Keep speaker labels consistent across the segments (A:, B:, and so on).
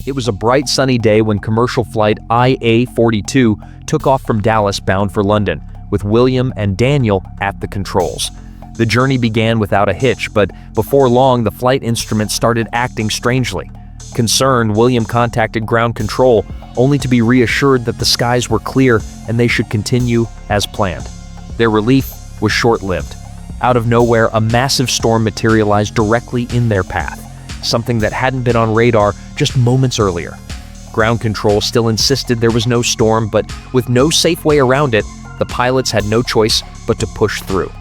A: It was a bright sunny day when commercial flight IA-42 took off from Dallas bound for London, with William and Daniel at the controls. The journey began without a hitch, but before long the flight instruments started acting strangely. Concerned, William contacted ground control, only to be reassured that the skies were clear and they should continue as planned. Their relief was short-lived. Out of nowhere, a massive storm materialized directly in their path, something that hadn't been on radar just moments earlier. Ground control still insisted there was no storm, but with no safe way around it, the pilots had no choice but to push through.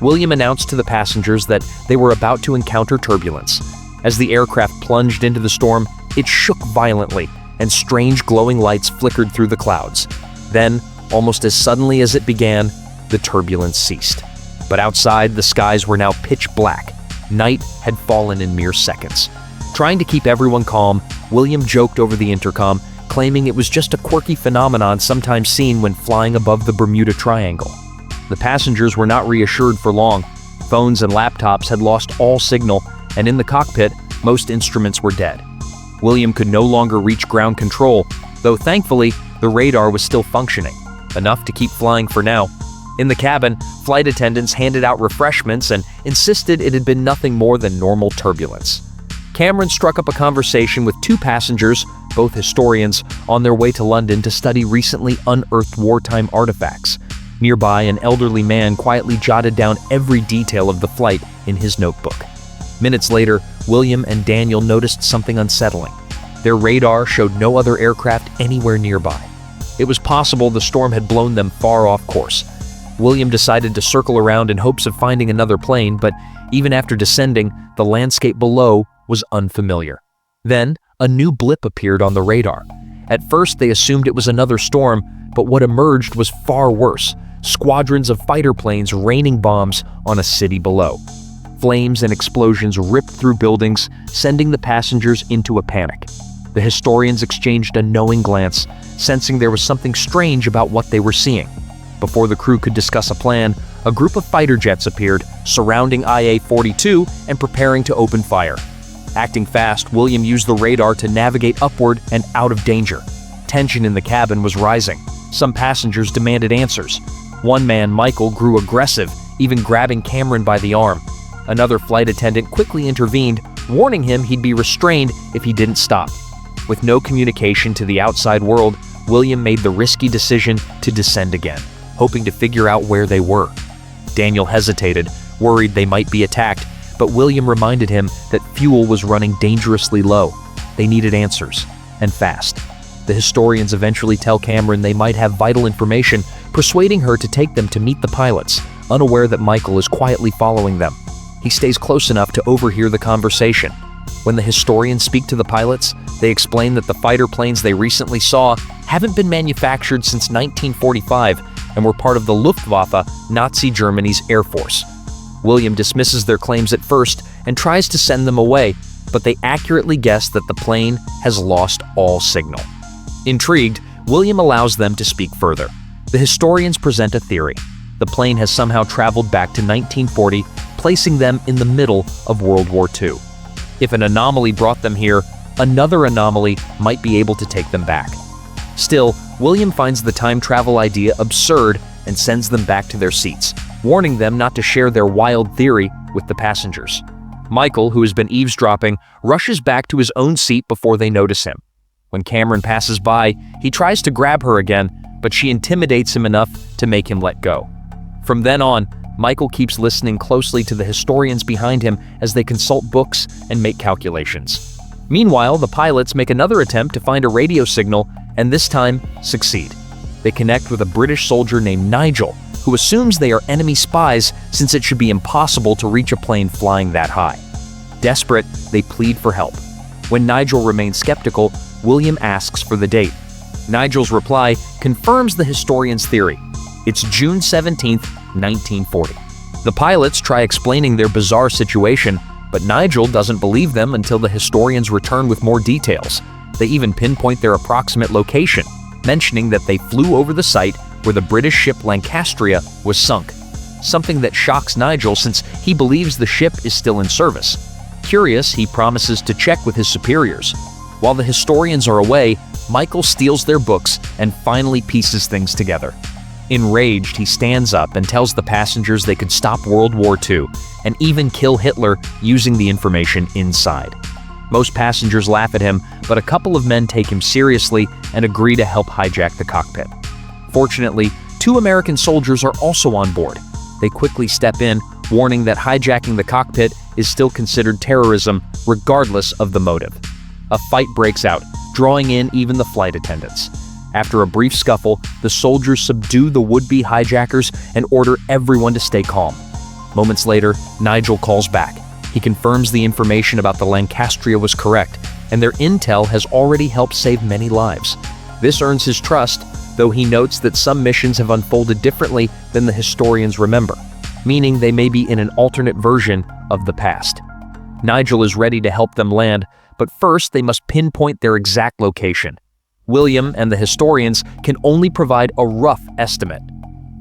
A: William announced to the passengers that they were about to encounter turbulence. As the aircraft plunged into the storm, it shook violently, and strange glowing lights flickered through the clouds. Then, almost as suddenly as it began, the turbulence ceased. But outside, the skies were now pitch black. Night had fallen in mere seconds. Trying to keep everyone calm, William joked over the intercom, claiming it was just a quirky phenomenon sometimes seen when flying above the Bermuda Triangle. The passengers were not reassured for long. Phones and laptops had lost all signal, and in the cockpit, most instruments were dead. William could no longer reach ground control, though thankfully, the radar was still functioning, enough to keep flying for now. In the cabin, flight attendants handed out refreshments and insisted it had been nothing more than normal turbulence. Cameron struck up a conversation with two passengers, both historians, on their way to London to study recently unearthed wartime artifacts. Nearby, an elderly man quietly jotted down every detail of the flight in his notebook. Minutes later, William and Daniel noticed something unsettling. Their radar showed no other aircraft anywhere nearby. It was possible the storm had blown them far off course. William decided to circle around in hopes of finding another plane, but even after descending, the landscape below was unfamiliar. Then, a new blip appeared on the radar. At first, they assumed it was another storm, but what emerged was far worse: squadrons of fighter planes raining bombs on a city below. Flames and explosions ripped through buildings, sending the passengers into a panic. The historians exchanged a knowing glance, sensing there was something strange about what they were seeing. Before the crew could discuss a plan, a group of fighter jets appeared, surrounding IA-42 and preparing to open fire. Acting fast, William used the radar to navigate upward and out of danger. Tension in the cabin was rising. Some passengers demanded answers. One man, Michael, grew aggressive, even grabbing Cameron by the arm. Another flight attendant quickly intervened, warning him he'd be restrained if he didn't stop. With no communication to the outside world, William made the risky decision to descend again, hoping to figure out where they were. Daniel hesitated, worried they might be attacked, but William reminded him that fuel was running dangerously low. They needed answers, and fast. The historians eventually tell Cameron they might have vital information, persuading her to take them to meet the pilots, unaware that Michael is quietly following them. He stays close enough to overhear the conversation. When the historians speak to the pilots, they explain that the fighter planes they recently saw haven't been manufactured since 1945 and were part of the Luftwaffe, Nazi Germany's Air Force. William dismisses their claims at first and tries to send them away, but they accurately guess that the plane has lost all signal. Intrigued, William allows them to speak further. The historians present a theory. The plane has somehow traveled back to 1940, placing them in the middle of World War II. If an anomaly brought them here, another anomaly might be able to take them back. Still, William finds the time travel idea absurd and sends them back to their seats, warning them not to share their wild theory with the passengers. Michael, who has been eavesdropping, rushes back to his own seat before they notice him. When Cameron passes by, he tries to grab her again, but she intimidates him enough to make him let go. From then on, Michael keeps listening closely to the historians behind him as they consult books and make calculations. Meanwhile, the pilots make another attempt to find a radio signal, and this time succeed. They connect with a British soldier named Nigel, who assumes they are enemy spies since it should be impossible to reach a plane flying that high. Desperate, they plead for help. When Nigel remains skeptical, William asks for the date. Nigel's reply confirms the historian's theory. It's June 17th, 1940. The pilots try explaining their bizarre situation, but Nigel doesn't believe them until the historians return with more details. They even pinpoint their approximate location, mentioning that they flew over the site where the British ship Lancastria was sunk, something that shocks Nigel since he believes the ship is still in service. Curious, he promises to check with his superiors. While the historians are away, Michael steals their books and finally pieces things together. Enraged, he stands up and tells the passengers they could stop World War II and even kill Hitler using the information inside. Most passengers laugh at him, but a couple of men take him seriously and agree to help hijack the cockpit. Fortunately, 2 American soldiers are also on board. They quickly step in, warning that hijacking the cockpit is still considered terrorism, regardless of the motive. A fight breaks out, drawing in even the flight attendants. After a brief scuffle, the soldiers subdue the would-be hijackers and order everyone to stay calm. Moments later, Nigel calls back. He confirms the information about the Lancastria was correct, and their intel has already helped save many lives. This earns his trust, though he notes that some missions have unfolded differently than the historians remember, meaning they may be in an alternate version of the past. Nigel is ready to help them land, but first they must pinpoint their exact location. William and the historians can only provide a rough estimate.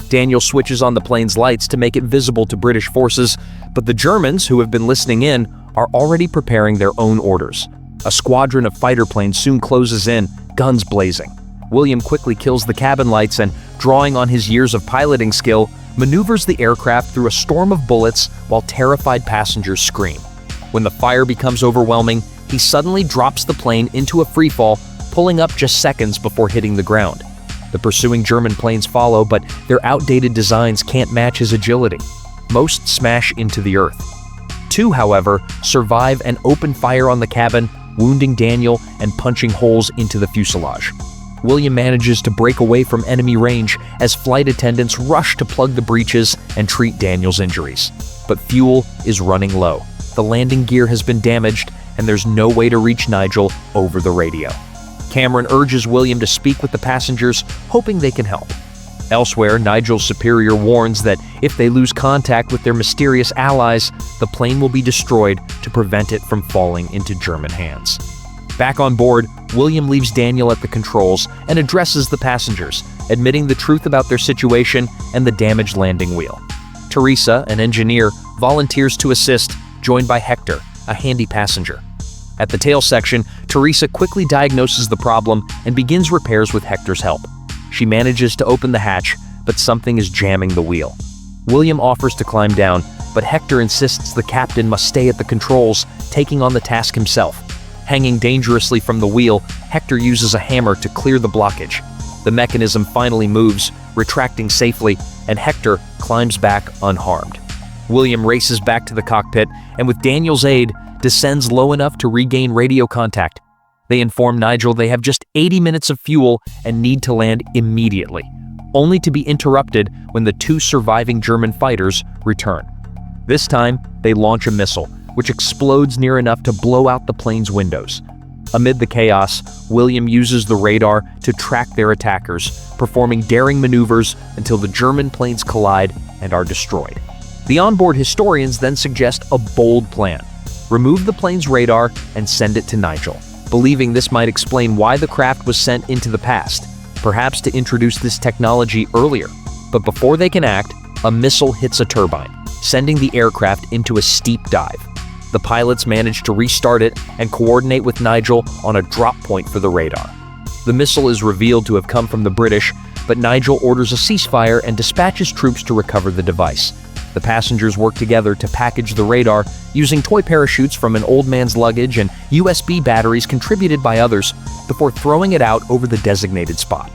A: Daniel switches on the plane's lights to make it visible to British forces, but the Germans, who have been listening in, are already preparing their own orders. A squadron of fighter planes soon closes in, guns blazing. William quickly kills the cabin lights and, drawing on his years of piloting skill, maneuvers the aircraft through a storm of bullets while terrified passengers scream. When the fire becomes overwhelming, he suddenly drops the plane into a freefall, pulling up just seconds before hitting the ground. The pursuing German planes follow, but their outdated designs can't match his agility. Most smash into the earth. 2, however, survive and open fire on the cabin, wounding Daniel and punching holes into the fuselage. William manages to break away from enemy range as flight attendants rush to plug the breaches and treat Daniel's injuries. But fuel is running low. The landing gear has been damaged, and there's no way to reach Nigel over the radio. Cameron urges William to speak with the passengers, hoping they can help. Elsewhere, Nigel's superior warns that if they lose contact with their mysterious allies, the plane will be destroyed to prevent it from falling into German hands. Back on board, William leaves Daniel at the controls and addresses the passengers, admitting the truth about their situation and the damaged landing wheel. Teresa, an engineer, volunteers to assist, joined by Hector, a handy passenger. At the tail section, Teresa quickly diagnoses the problem and begins repairs with Hector's help. She manages to open the hatch, but something is jamming the wheel. William offers to climb down, but Hector insists the captain must stay at the controls, taking on the task himself. Hanging dangerously from the wheel, Hector uses a hammer to clear the blockage. The mechanism finally moves, retracting safely, and Hector climbs back unharmed. William races back to the cockpit, and with Daniel's aid, descends low enough to regain radio contact. They inform Nigel they have just 80 minutes of fuel and need to land immediately, only to be interrupted when the 2 surviving German fighters return. This time, they launch a missile, which explodes near enough to blow out the plane's windows. Amid the chaos, William uses the radar to track their attackers, performing daring maneuvers until the German planes collide and are destroyed. The onboard historians then suggest a bold plan. Remove the plane's radar and send it to Nigel, believing this might explain why the craft was sent into the past, perhaps to introduce this technology earlier. But before they can act, a missile hits a turbine, sending the aircraft into a steep dive. The pilots manage to restart it and coordinate with Nigel on a drop point for the radar. The missile is revealed to have come from the British, but Nigel orders a ceasefire and dispatches troops to recover the device. The passengers work together to package the radar using toy parachutes from an old man's luggage and USB batteries contributed by others before throwing it out over the designated spot.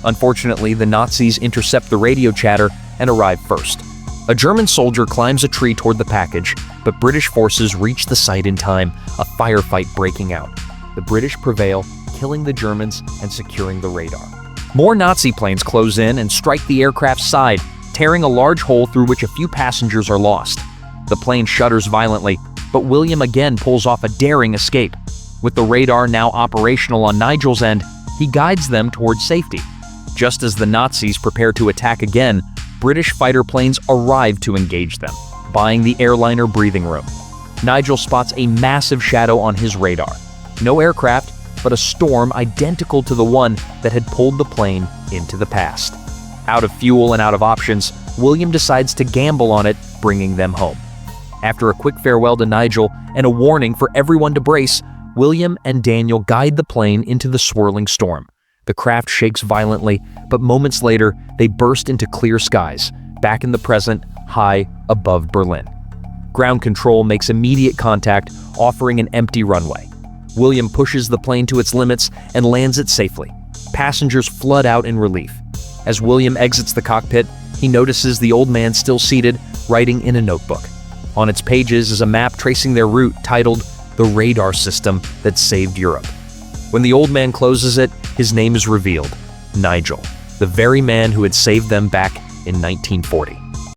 A: Unfortunately, the Nazis intercept the radio chatter and arrive first. A German soldier climbs a tree toward the package, but British forces reach the site in time, a firefight breaking out. The British prevail, killing the Germans and securing the radar. More Nazi planes close in and strike the aircraft's side, tearing a large hole through which a few passengers are lost. The plane shudders violently, but William again pulls off a daring escape. With the radar now operational on Nigel's end, he guides them towards safety. Just as the Nazis prepare to attack again, British fighter planes arrive to engage them, buying the airliner breathing room. Nigel spots a massive shadow on his radar. No aircraft, but a storm identical to the one that had pulled the plane into the past. Out of fuel and out of options, William decides to gamble on it, bringing them home. After a quick farewell to Nigel and a warning for everyone to brace, William and Daniel guide the plane into the swirling storm. The craft shakes violently, but moments later, they burst into clear skies, back in the present, high above Berlin. Ground control makes immediate contact, offering an empty runway. William pushes the plane to its limits and lands it safely. Passengers flood out in relief. As William exits the cockpit, he notices the old man still seated, writing in a notebook. On its pages is a map tracing their route titled "The Radar System That Saved Europe." When the old man closes it, his name is revealed: Nigel, the very man who had saved them back in 1940.